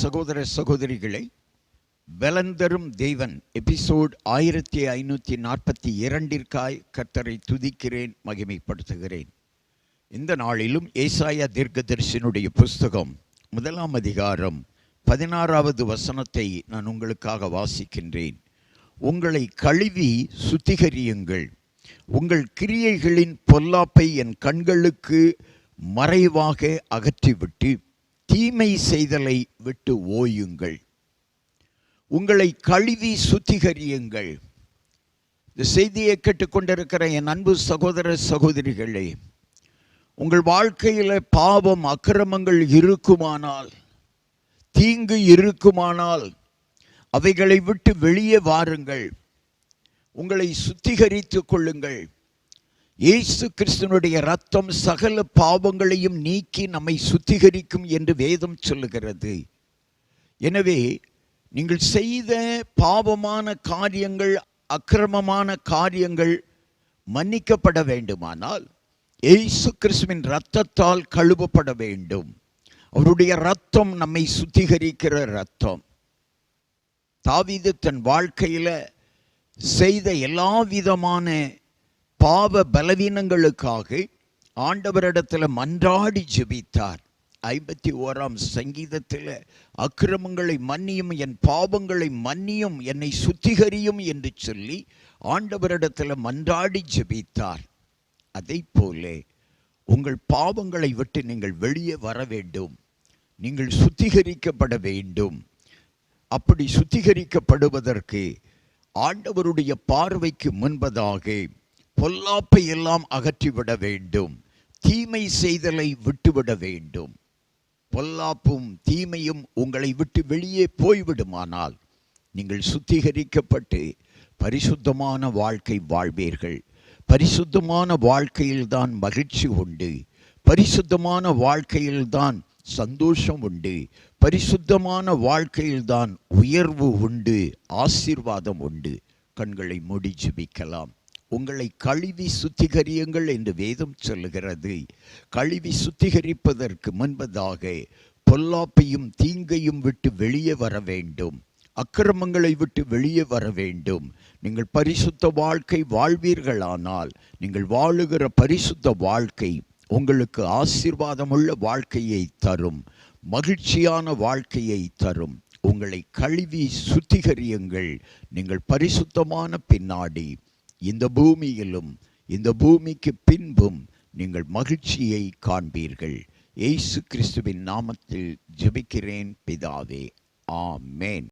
சகோதர சகோதரிகளை, பலன் தரும் தேவன் எபிசோட் 1542 கர்த்தரை துதிக்கிறேன், மகிமைப்படுத்துகிறேன். இந்த நாளிலும் ஏசாயா தீர்க்கதரிசியினுடைய புஸ்தகம் 1 அதிகாரம் 16வது வசனத்தை நான் உங்களுக்காக வாசிக்கின்றேன். உங்களை கழுவி சுத்திகரியுங்கள், உங்கள் கிரியைகளின் பொல்லாப்பை என் கண்களுக்கு மறைவாக அகற்றிவிட்டு தீமை செய்தலை விட்டு ஓயுங்கள். உங்களை கழுவி சுத்திகரியுங்கள். இந்த செய்தியை கேட்டுக்கொண்டிருக்கிற என் அன்பு சகோதர சகோதரிகளே, உங்கள் வாழ்க்கையில் பாவம் அக்கிரமங்கள் இருக்குமானால், தீங்கு இருக்குமானால் அவைகளை விட்டு வெளியே வாருங்கள். உங்களை சுத்திகரித்து கொள்ளுங்கள். இயேசு கிறிஸ்துவினுடைய இரத்தம் சகல பாவங்களையும் நீக்கி நம்மை சுத்திகரிக்கும் என்று வேதம் சொல்லுகிறது. எனவே நீங்கள் செய்த பாவமான காரியங்கள், அக்கிரமமான காரியங்கள் மன்னிக்கப்பட வேண்டுமானால் இயேசு கிறிஸ்துவின் இரத்தத்தால் கழுவப்பட வேண்டும். அவருடைய இரத்தம் நம்மை சுத்திகரிக்கிற இரத்தம். தாவீது தன் வாழ்க்கையில் செய்த எல்லா விதமான பாவ பலவீனங்களுக்காக ஆண்டவரிடத்தில் மன்றாடி ஜெபித்தார். 51ஆம் சங்கீதத்தில் அக்கிரமங்களை மன்னியும், என் பாவங்களை மன்னியும், என்னை சுத்திகரியும் என்று சொல்லி ஆண்டவரிடத்தில் மன்றாடி ஜெபித்தார். அதை போல உங்கள் பாவங்களை விட்டு நீங்கள் வெளியே வர வேண்டும். நீங்கள் சுத்திகரிக்கப்பட வேண்டும். அப்படி சுத்திகரிக்கப்படுவதற்கு ஆண்டவருடைய பார்வைக்கு முன்பதாக பொல்லாப்பை எல்லாம் அகற்றிவிட வேண்டும். தீமை செய்தலை விட்டுவிட வேண்டும். பொல்லாப்பும் தீமையும் உங்களை விட்டு வெளியே போய்விடுமானால் நீங்கள் சுத்திகரிக்கப்பட்டு பரிசுத்தமான வாழ்க்கை வாழ்வீர்கள். பரிசுத்தமான வாழ்க்கையில்தான் மகிழ்ச்சி உண்டு. பரிசுத்தமான வாழ்க்கையில்தான் சந்தோஷம் உண்டு. பரிசுத்தமான வாழ்க்கையில்தான் உயர்வு உண்டு, ஆசீர்வாதம் உண்டு. கண்களை மூடி ஜெபிக்கலாம். உங்களை கழுவி சுத்திகரியுங்கள் என்று வேதம் சொல்லுகிறது. கழுவி சுத்திகரிப்பதற்கு முன்பதாக பொல்லாப்பையும் தீங்கையும் விட்டு வெளியே வர வேண்டும். அக்கிரமங்களை விட்டு வெளியே வர வேண்டும். நீங்கள் பரிசுத்த வாழ்க்கை வாழ்வீர்களானால், நீங்கள் வாழுகிற பரிசுத்த வாழ்க்கை உங்களுக்கு ஆசீர்வாதமுள்ள வாழ்க்கையை தரும், மகிழ்ச்சியான வாழ்க்கையை தரும். உங்களை கழுவி சுத்திகரியுங்கள். நீங்கள் பரிசுத்தமான பின்னாடி இந்த பூமியிலும் இந்த பூமிக்கு பின்பும் நீங்கள் மகிழ்ச்சியை காண்பீர்கள். இயேசு கிறிஸ்துவின் நாமத்தில் ஜெபிக்கிறேன் பிதாவே, ஆமென்.